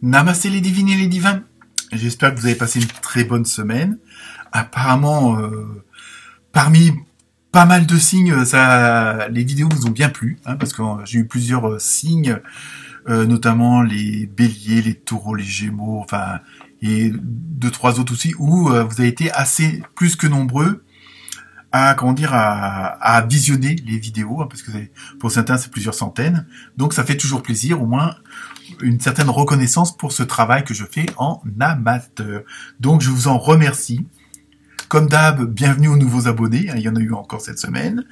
Namasté les divines et les divins. J'espère que vous avez passé une très bonne semaine. Apparemment, parmi pas mal de signes, les vidéos vous ont bien plu, hein, parce que j'ai eu plusieurs signes, notamment les béliers, les taureaux, les gémeaux, enfin, et deux, trois autres aussi, où vous avez été assez plus que nombreux à à visionner les vidéos, hein, parce que pour certains c'est plusieurs centaines. Donc ça fait toujours plaisir, au moins une certaine reconnaissance pour ce travail que je fais en amateur. Donc je vous en remercie. Comme d'hab, bienvenue aux nouveaux abonnés, hein, il y en a eu encore cette semaine.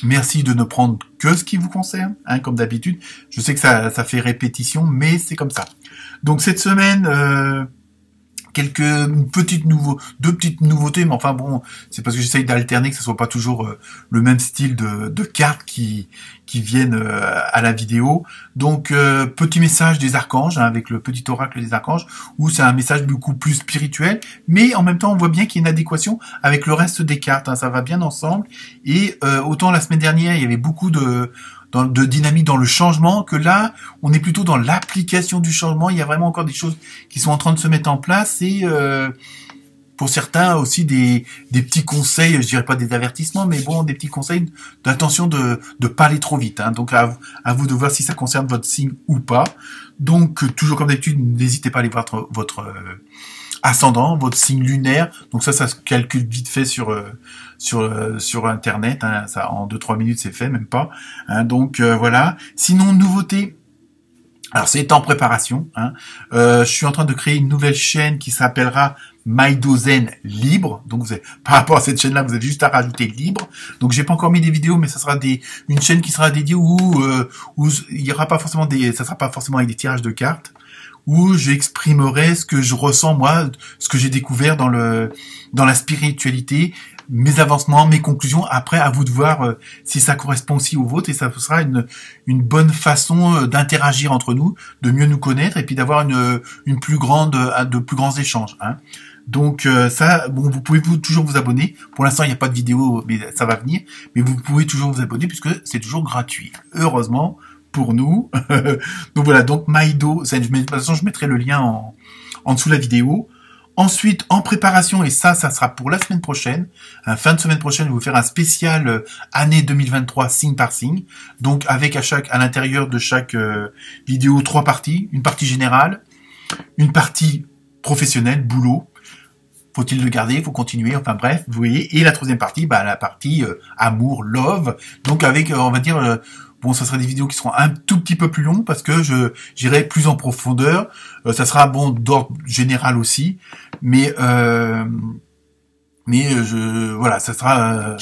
Merci de ne prendre que ce qui vous concerne, hein, comme d'habitude. Je sais que ça fait répétition, mais c'est comme ça. Donc cette semaine, deux petites nouveautés, mais enfin bon, c'est parce que j'essaye d'alterner, que ce soit pas toujours le même style de cartes qui viennent à la vidéo. Donc petit message des archanges, hein, avec le petit oracle des archanges, où c'est un message beaucoup plus spirituel, mais en même temps on voit bien qu'il y a une adéquation avec le reste des cartes, hein, ça va bien ensemble. Et autant la semaine dernière il y avait beaucoup de dynamique dans le changement, que là, on est plutôt dans l'application du changement. Il y a vraiment encore des choses qui sont en train de se mettre en place et pour certains aussi des petits conseils, je dirais pas des avertissements, mais bon, des petits conseils d'attention de pas aller trop vite, hein. Donc à vous de voir si ça concerne votre signe ou pas. Donc toujours comme d'habitude, n'hésitez pas à aller voir votre ascendant, votre signe lunaire. Donc ça se calcule vite fait sur internet, hein. Ça en 2-3 minutes c'est fait, même pas, hein. Donc voilà. Sinon, nouveauté, alors c'est en préparation, hein. Je suis en train de créer une nouvelle chaîne qui s'appellera Maidozen Libre. Donc par rapport à cette chaîne là, vous avez juste à rajouter libre. Donc j'ai pas encore mis des vidéos, mais ça sera une chaîne qui sera dédiée où il y aura pas forcément ça sera pas forcément avec des tirages de cartes, où j'exprimerai ce que je ressens moi, ce que j'ai découvert dans la spiritualité, mes avancements, mes conclusions. Après, à vous de voir si ça correspond aussi au vôtre, et ça sera une bonne façon d'interagir entre nous, de mieux nous connaître, et puis d'avoir de plus grands échanges, hein. Donc ça, bon, vous pouvez toujours vous abonner. Pour l'instant, il n'y a pas de vidéo, mais ça va venir. Mais vous pouvez toujours vous abonner puisque c'est toujours gratuit. Heureusement pour nous. Donc voilà, donc Maido, de toute façon, je mettrai le lien en dessous de la vidéo. Ensuite, en préparation, et ça sera pour la semaine prochaine, fin de semaine prochaine, je vais vous faire un spécial année 2023 signe par signe. Donc avec à l'intérieur de chaque vidéo 3 parties, une partie générale, une partie professionnelle, boulot. Faut-il le garder, faut continuer, enfin bref, vous voyez. Et la troisième partie, la partie amour, love. Donc avec, on va dire, bon, ça sera des vidéos qui seront un tout petit peu plus longues parce que j'irai plus en profondeur. Ça sera bon d'ordre général aussi, mais voilà, ça sera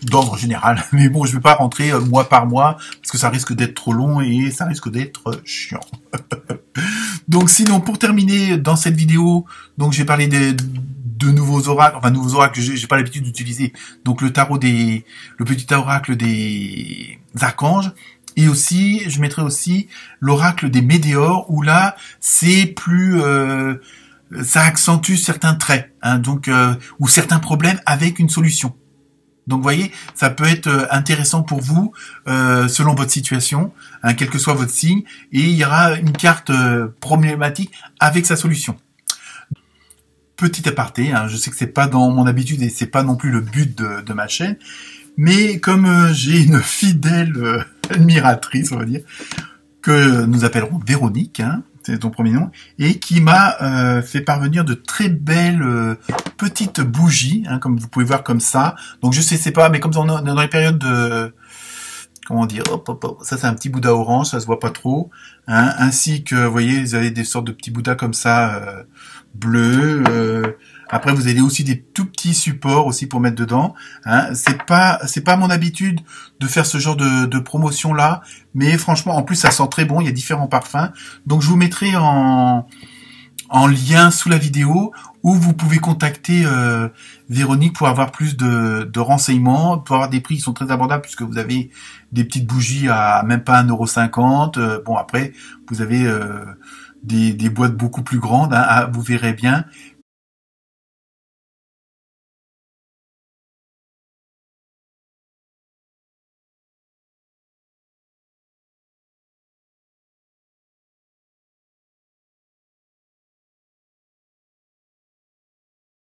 d'ordre général. Mais bon, je vais pas rentrer mois par mois parce que ça risque d'être trop long et ça risque d'être chiant. Donc sinon, pour terminer dans cette vidéo, donc j'ai parlé de nouveaux oracles, enfin nouveaux oracles que j'ai pas l'habitude d'utiliser. Donc le petit oracle des archanges. Et aussi, je mettrai aussi l'oracle des météores, où là, c'est plus, ça accentue certains traits, hein, donc ou certains problèmes avec une solution. Donc, vous voyez, ça peut être intéressant pour vous, selon votre situation, hein, quel que soit votre signe, et il y aura une carte problématique avec sa solution. Petit aparté, hein, je sais que c'est pas dans mon habitude et c'est pas non plus le but de ma chaîne, mais comme j'ai une fidèle admiratrice, on va dire, que nous appellerons Véronique, hein, c'est ton premier nom, et qui m'a fait parvenir de très belles petites bougies, hein, comme vous pouvez voir comme ça. Donc je sais, c'est pas, mais comme on est dans les périodes de, comment dire, hop, ça c'est un petit Bouddha orange, ça se voit pas trop, hein, ainsi que, vous voyez, vous avez des sortes de petits Bouddhas comme ça, bleus. Après, vous avez aussi des tout petits supports aussi pour mettre dedans, hein. C'est pas mon habitude de faire ce genre de promotion là, mais franchement, en plus, ça sent très bon. Il y a différents parfums, donc je vous mettrai en lien sous la vidéo où vous pouvez contacter Véronique pour avoir plus de renseignements, pour avoir des prix qui sont très abordables puisque vous avez des petites bougies à même pas 1,50 €. Bon, après, vous avez des boîtes beaucoup plus grandes, hein, vous verrez bien.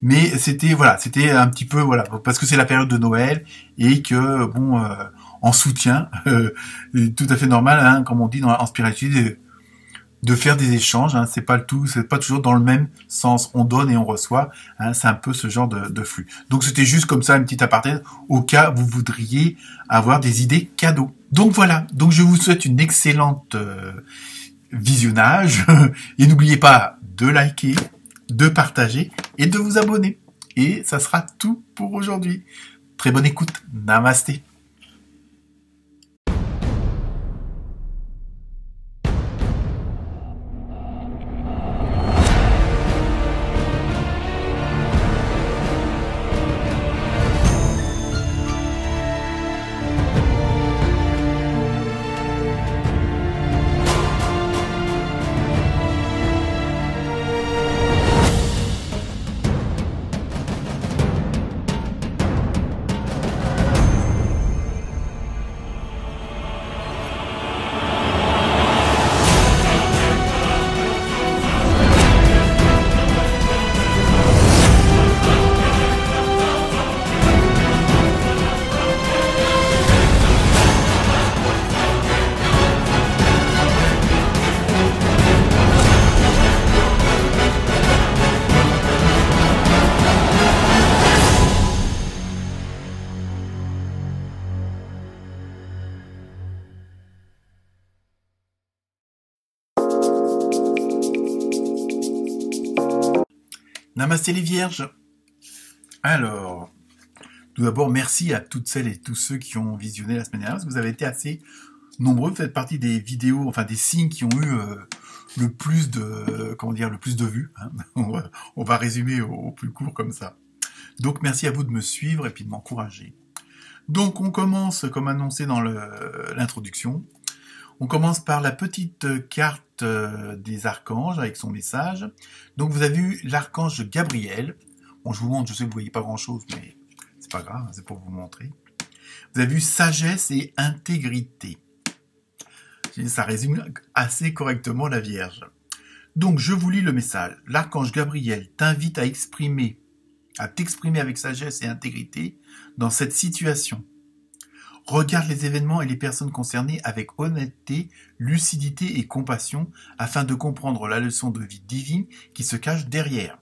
Mais c'était un petit peu voilà parce que c'est la période de Noël et que bon en soutien, tout à fait normal, hein, comme on dit en spiritualité, de faire des échanges. Hein, c'est pas toujours dans le même sens. On donne et on reçoit. Hein, c'est un peu ce genre de flux. Donc c'était juste comme ça une petite aparté au cas où vous voudriez avoir des idées cadeaux. Donc voilà. Donc je vous souhaite une excellente visionnage et n'oubliez pas de liker, de partager et de vous abonner. Et ça sera tout pour aujourd'hui. Très bonne écoute. Namasté. Namasté les vierges. Alors, tout d'abord, merci à toutes celles et tous ceux qui ont visionné la semaine dernière, parce que vous avez été assez nombreux, vous faites partie des vidéos, enfin des signes qui ont eu le plus de vues. Hein. On va résumer au plus court comme ça. Donc merci à vous de me suivre et puis de m'encourager. Donc on commence, comme annoncé dans l'introduction, on commence par la petite carte des archanges avec son message. Donc vous avez vu l'archange Gabriel. Bon, je vous montre, je sais que vous voyez pas grand-chose, mais c'est pas grave, c'est pour vous montrer. Vous avez vu sagesse et intégrité. Ça résume assez correctement la Vierge. Donc je vous lis le message. L'archange Gabriel t'invite à t'exprimer avec sagesse et intégrité dans cette situation. Regarde les événements et les personnes concernées avec honnêteté, lucidité et compassion afin de comprendre la leçon de vie divine qui se cache derrière.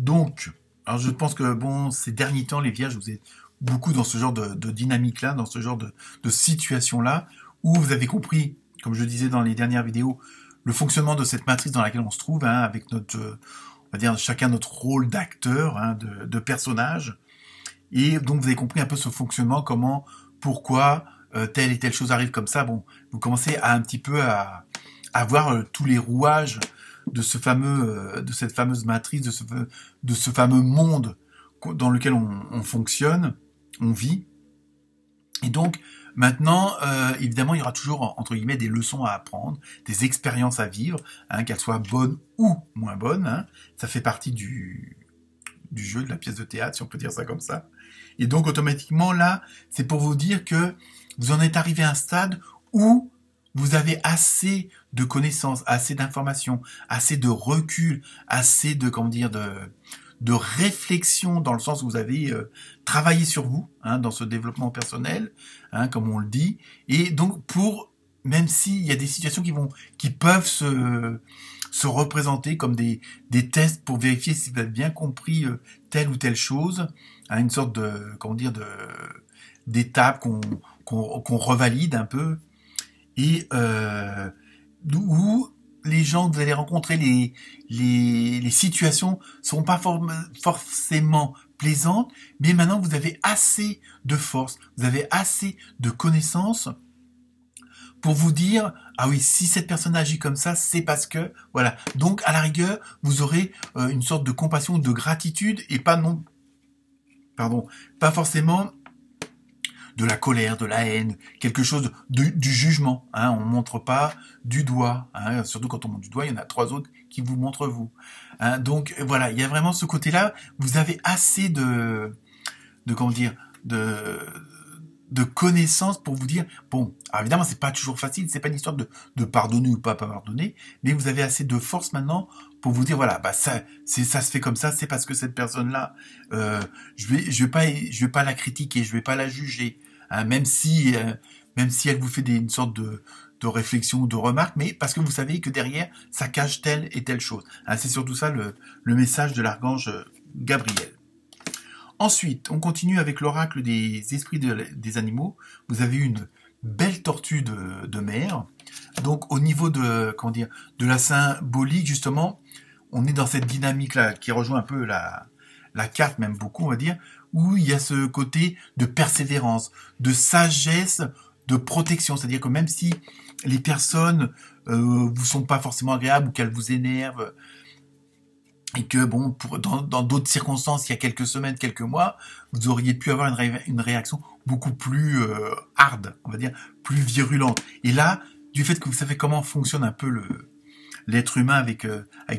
Donc, alors je pense que bon, ces derniers temps, les vierges, vous êtes beaucoup dans ce genre de dynamique-là, dans ce genre de situation-là, où vous avez compris, comme je disais dans les dernières vidéos, le fonctionnement de cette matrice dans laquelle on se trouve, hein, avec notre, on va dire, chacun notre rôle d'acteur, hein, de personnage. Et donc vous avez compris un peu ce fonctionnement, comment, pourquoi telle et telle chose arrive comme ça. Bon, vous commencez à un petit peu à voir tous les rouages de cette fameuse matrice, de ce fameux monde dans lequel on fonctionne, on vit. Et donc maintenant, évidemment, il y aura toujours entre guillemets des leçons à apprendre, des expériences à vivre, hein, qu'elles soient bonnes ou moins bonnes. Hein. Ça fait partie du jeu, de la pièce de théâtre, si on peut dire ça comme ça. Et donc, automatiquement, là, c'est pour vous dire que vous en êtes arrivé à un stade où vous avez assez de connaissances, assez d'informations, assez de recul, assez de, comment dire, de réflexion, dans le sens où vous avez travaillé sur vous, hein, dans ce développement personnel, hein, comme on le dit. Et donc, même s'il y a des situations qui peuvent se représenter comme des tests pour vérifier si vous avez bien compris telle ou telle chose, à une sorte de, comment dire, d'étape qu'on revalide un peu, et où les gens que vous allez rencontrer, les situations seront pas forcément plaisantes, mais maintenant vous avez assez de force, vous avez assez de connaissances pour vous dire, ah oui, si cette personne agit comme ça, c'est parce que, voilà. Donc, à la rigueur, vous aurez une sorte de compassion, de gratitude, et pas forcément de la colère, de la haine, quelque chose du jugement. Hein, on montre pas du doigt. Hein, surtout quand on montre du doigt, il y en a 3 autres qui vous montrent vous. Hein, donc voilà, il y a vraiment ce côté-là. Vous avez assez de comment dire, de connaissances pour vous dire, bon, alors évidemment, c'est pas toujours facile, c'est pas une histoire de pardonner ou pas pardonner, mais vous avez assez de force maintenant pour vous dire, voilà, bah ça se fait comme ça, c'est parce que cette personne-là, je vais pas la critiquer, je vais pas la juger, hein, même si elle vous fait une sorte de réflexion ou de remarque, mais parce que vous savez que derrière, ça cache telle et telle chose. Hein, c'est surtout ça le message de l'archange Gabriel. Ensuite, on continue avec l'oracle des esprits des animaux. Vous avez une belle tortue de mer. Donc, au niveau de la symbolique, justement, on est dans cette dynamique-là qui rejoint un peu la carte, même beaucoup, on va dire, où il y a ce côté de persévérance, de sagesse, de protection. C'est-à-dire que même si les personnes vous sont pas forcément agréables ou qu'elles vous énervent, et que bon, dans d'autres circonstances, il y a quelques semaines, quelques mois, vous auriez pu avoir une réaction beaucoup plus hard, on va dire, plus virulente. Et là, du fait que vous savez comment fonctionne un peu l'être humain avec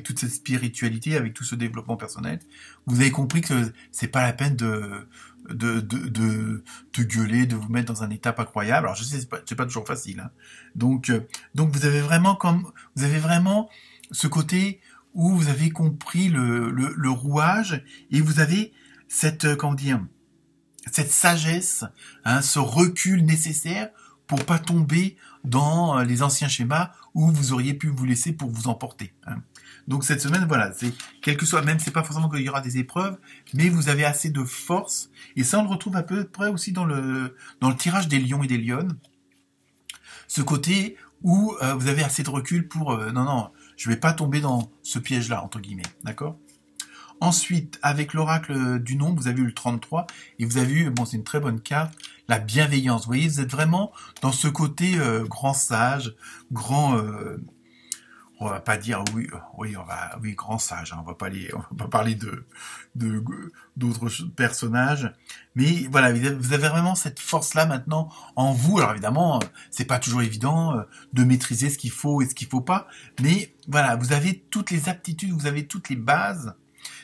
toute cette spiritualité, avec tout ce développement personnel, vous avez compris que c'est pas la peine de gueuler, de vous mettre dans un état pas croyable. Alors je sais, c'est pas toujours facile, hein. Donc vous avez vraiment ce côté où vous avez compris le rouage et vous avez cette cette sagesse, hein, ce recul nécessaire pour pas tomber dans les anciens schémas où vous auriez pu vous laisser pour vous emporter, hein. Donc cette semaine, voilà, c'est quel que soit, même c'est pas forcément qu'il y aura des épreuves, mais vous avez assez de force, et ça on le retrouve à peu près aussi dans le tirage des lions et des lionnes, ce côté où vous avez assez de recul pour non, je vais pas tomber dans ce piège-là, entre guillemets, d'accord? Ensuite, avec l'oracle du nombre, vous avez eu le 33, et vous avez eu, bon, c'est une très bonne carte, la bienveillance. Vous voyez, vous êtes vraiment dans ce côté grand sage, grand, on va pas dire grand sage, hein, on va pas parler d'autres personnages, mais voilà, vous avez vraiment cette force-là maintenant en vous. Alors évidemment, c'est pas toujours évident de maîtriser ce qu'il faut et ce qu'il faut pas, mais voilà, vous avez toutes les aptitudes, vous avez toutes les bases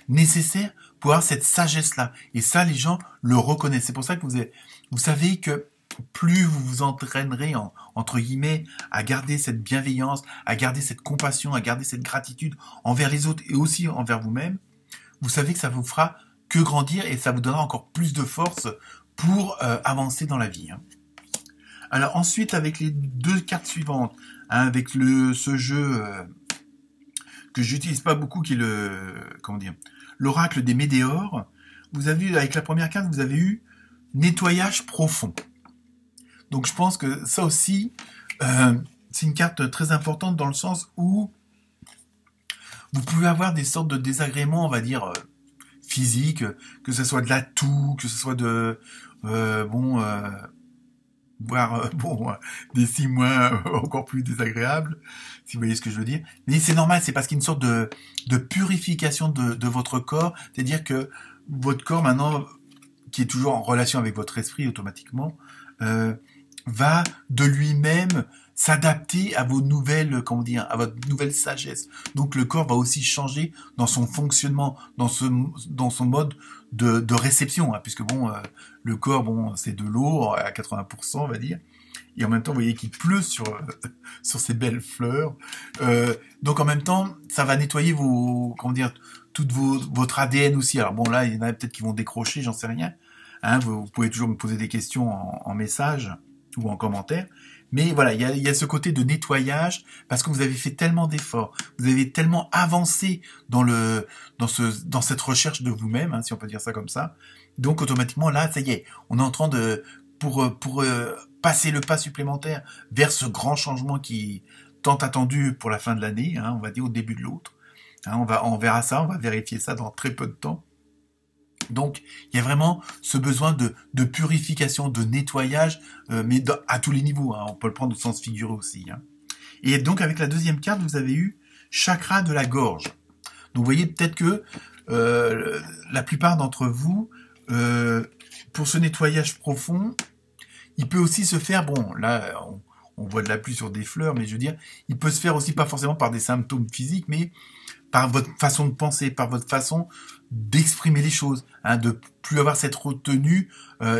nécessaires pour avoir cette sagesse-là. Et ça, les gens le reconnaissent. C'est pour ça que vous savez que plus vous vous entraînerez, entre guillemets, à garder cette bienveillance, à garder cette compassion, à garder cette gratitude envers les autres et aussi envers vous-même, vous savez que ça vous fera que grandir et ça vous donnera encore plus de force pour avancer dans la vie, hein. Alors ensuite, avec les deux cartes suivantes, hein, avec ce jeu que j'utilise pas beaucoup, qui est l'oracle des météores, vous avez eu, avec la première carte, vous avez eu nettoyage profond. Donc je pense que ça aussi, c'est une carte très importante dans le sens où vous pouvez avoir des sortes de désagréments, on va dire, physiques, que ce soit de la toux, que ce soit des 6 mois encore plus désagréables, si vous voyez ce que je veux dire. Mais c'est normal, c'est parce qu'il y a une sorte de purification de votre corps, c'est-à-dire que votre corps maintenant, qui est toujours en relation avec votre esprit automatiquement, va de lui-même s'adapter à vos nouvelles, à votre nouvelle sagesse. Donc le corps va aussi changer dans son fonctionnement, dans son mode de réception, hein, puisque le corps, c'est de l'eau à 80%, on va dire. Et en même temps, vous voyez qu'il pleut sur ces belles fleurs. Donc en même temps, ça va nettoyer votre ADN aussi. Alors bon, là, il y en a peut-être qui vont décrocher, j'en sais rien. Hein, vous pouvez toujours me poser des questions en message ou en commentaire. Mais voilà, il y a ce côté de nettoyage parce que vous avez fait tellement d'efforts, vous avez tellement avancé dans cette recherche de vous-même, hein, si on peut dire ça comme ça. Donc automatiquement là, ça y est, on est en train de pour passer le pas supplémentaire vers ce grand changement qui tant attendu pour la fin de l'année, hein, on va dire au début de l'autre. Hein, on verra ça, on va vérifier ça dans très peu de temps. Donc, il y a vraiment ce besoin de purification, de nettoyage, mais à tous les niveaux, hein. On peut le prendre au sens figuré aussi, hein. Et donc, avec la deuxième carte, vous avez eu chakra de la gorge. Donc, vous voyez peut-être que la plupart d'entre vous, pour ce nettoyage profond, il peut aussi se faire, bon, là, on voit de la pluie sur des fleurs, mais je veux dire, il peut se faire aussi pas forcément par des symptômes physiques, mais par votre façon de penser, par votre façon d'exprimer les choses, hein, de plus avoir cette retenue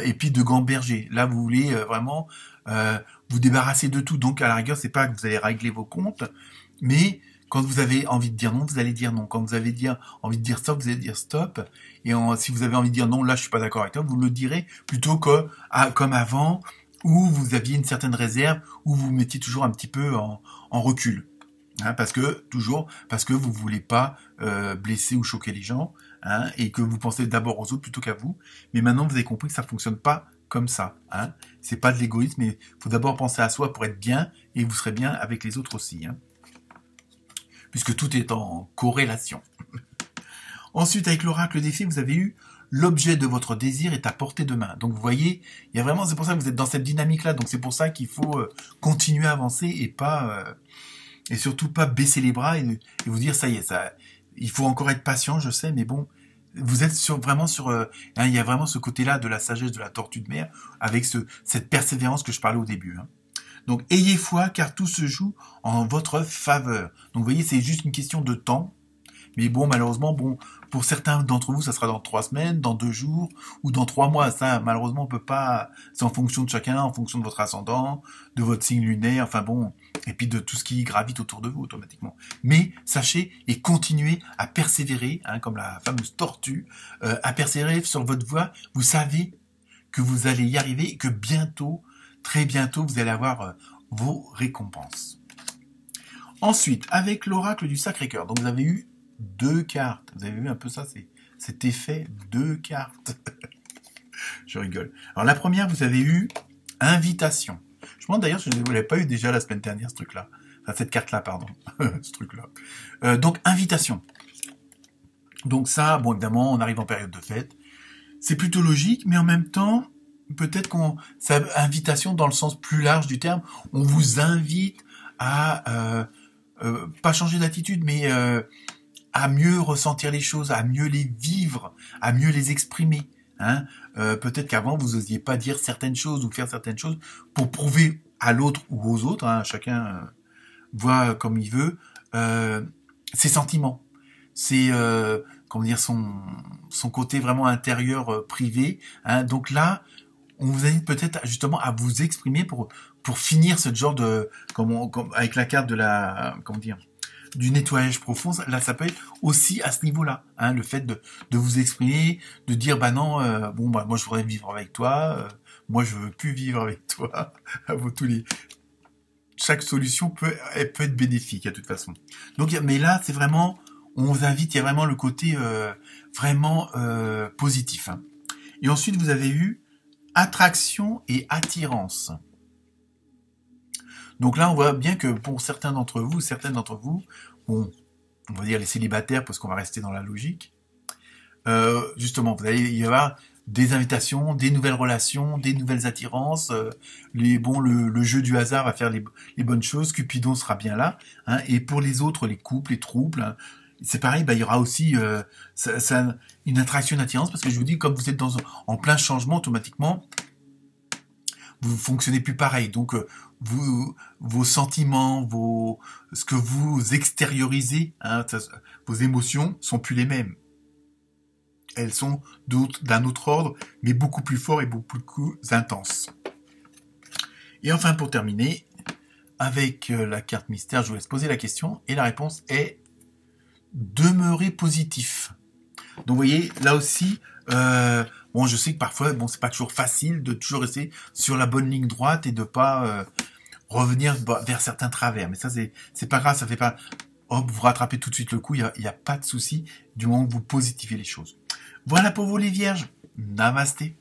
et puis de gamberger. Là, vous voulez vraiment vous débarrasser de tout. Donc, à la rigueur, c'est pas que vous allez régler vos comptes, mais quand vous avez envie de dire non, vous allez dire non. Quand vous avez envie de dire stop, vous allez dire stop. Et si vous avez envie de dire non, là, je suis pas d'accord avec toi, vous le direz plutôt que comme avant, où vous aviez une certaine réserve, où vous vous mettiez toujours un petit peu en recul. Hein, parce que vous voulez pas blesser ou choquer les gens, hein, et que vous pensez d'abord aux autres plutôt qu'à vous. Mais maintenant, vous avez compris que ça fonctionne pas comme ça. Hein. C'est pas de l'égoïsme, mais faut d'abord penser à soi pour être bien, et vous serez bien avec les autres aussi. Hein. Puisque tout est en corrélation. Ensuite, avec l'oracle des fées, vous avez eu l'objet de votre désir est à portée de main. Donc vous voyez, il y a vraiment, c'est pour ça que vous êtes dans cette dynamique-là. Donc c'est pour ça qu'il faut continuer à avancer et pas et surtout pas baisser les bras et vous dire ça y est, ça, il faut encore être patient, je sais, mais bon, vous êtes vraiment sur, hein, il y a vraiment ce côté-là de la sagesse de la tortue de mer avec cette persévérance que je parlais au début. Hein. Donc ayez foi car tout se joue en votre faveur. Donc vous voyez, c'est juste une question de temps. Mais bon, malheureusement, bon, pour certains d'entre vous, ça sera dans 3 semaines, dans 2 jours ou dans 3 mois. Ça, malheureusement, on peut pas. C'est en fonction de chacun, en fonction de votre ascendant, de votre signe lunaire, enfin bon, et puis de tout ce qui gravite autour de vous automatiquement. Mais sachez et continuez à persévérer, hein, comme la fameuse tortue, à persévérer sur votre voie. Vous savez que vous allez y arriver et que bientôt, très bientôt, vous allez avoir vos récompenses. Ensuite, avec l'oracle du Sacré-Cœur, donc vous avez eu 2 cartes. Vous avez vu un peu ça, c'est cet effet 2 cartes. Je rigole. Alors la première, vous avez eu invitation. Je me demande d'ailleurs si vous ne l'avez pas eu déjà la semaine dernière, ce truc-là. Enfin, cette carte-là, pardon. Ce truc-là. Donc, invitation. Donc ça, bon, évidemment, on arrive en période de fête. C'est plutôt logique, mais en même temps, peut-être ça invitation dans le sens plus large du terme, on vous invite à pas changer d'attitude, mais à mieux ressentir les choses, à mieux les vivre, à mieux les exprimer. Hein. Peut-être qu'avant, vous n'osiez pas dire certaines choses ou faire certaines choses pour prouver à l'autre ou aux autres, hein, chacun voit comme il veut, ses sentiments. C'est comment dire son côté vraiment intérieur privé. Hein. Donc là, on vous invite peut-être justement à vous exprimer pour finir ce genre de comme avec la carte de la comment dire du nettoyage profond. Là, ça peut être aussi à ce niveau-là, hein, le fait de vous exprimer, de dire bah non, bon bah moi je voudrais vivre avec toi, moi je veux plus vivre avec toi. Chaque solution peut être bénéfique de toute façon. Donc mais là c'est vraiment on vous invite, il y a vraiment le côté vraiment positif. Hein. Et ensuite, vous avez eu attraction et attirance. Donc là, on voit bien que pour certaines d'entre vous, bon, on va dire les célibataires, parce qu'on va rester dans la logique, justement, vous allez y avoir des invitations, des nouvelles relations, des nouvelles attirances. Le jeu du hasard va faire les bonnes choses. Cupidon sera bien là. Hein, et pour les autres, les couples, les troubles, hein, c'est pareil, bah, il y aura aussi une attraction, une attirance, parce que je vous dis, comme vous êtes en plein changement, automatiquement, vous fonctionnez plus pareil. Donc, vos sentiments, ce que vous extériorisez, hein, vos émotions sont plus les mêmes. Elles sont d'un autre ordre, mais beaucoup plus fort et beaucoup plus intenses. Et enfin, pour terminer, avec la carte mystère, je vous laisse poser la question, et la réponse est demeurer positif. Donc vous voyez, là aussi, bon, je sais que parfois, bon, c'est pas toujours facile de toujours rester sur la bonne ligne droite et de pas revenir vers certains travers. Mais ça, c'est pas grave, ça fait pas, hop, vous rattrapez tout de suite le coup, il y a pas de souci du moment que vous positivez les choses. Voilà pour vous les vierges. Namasté.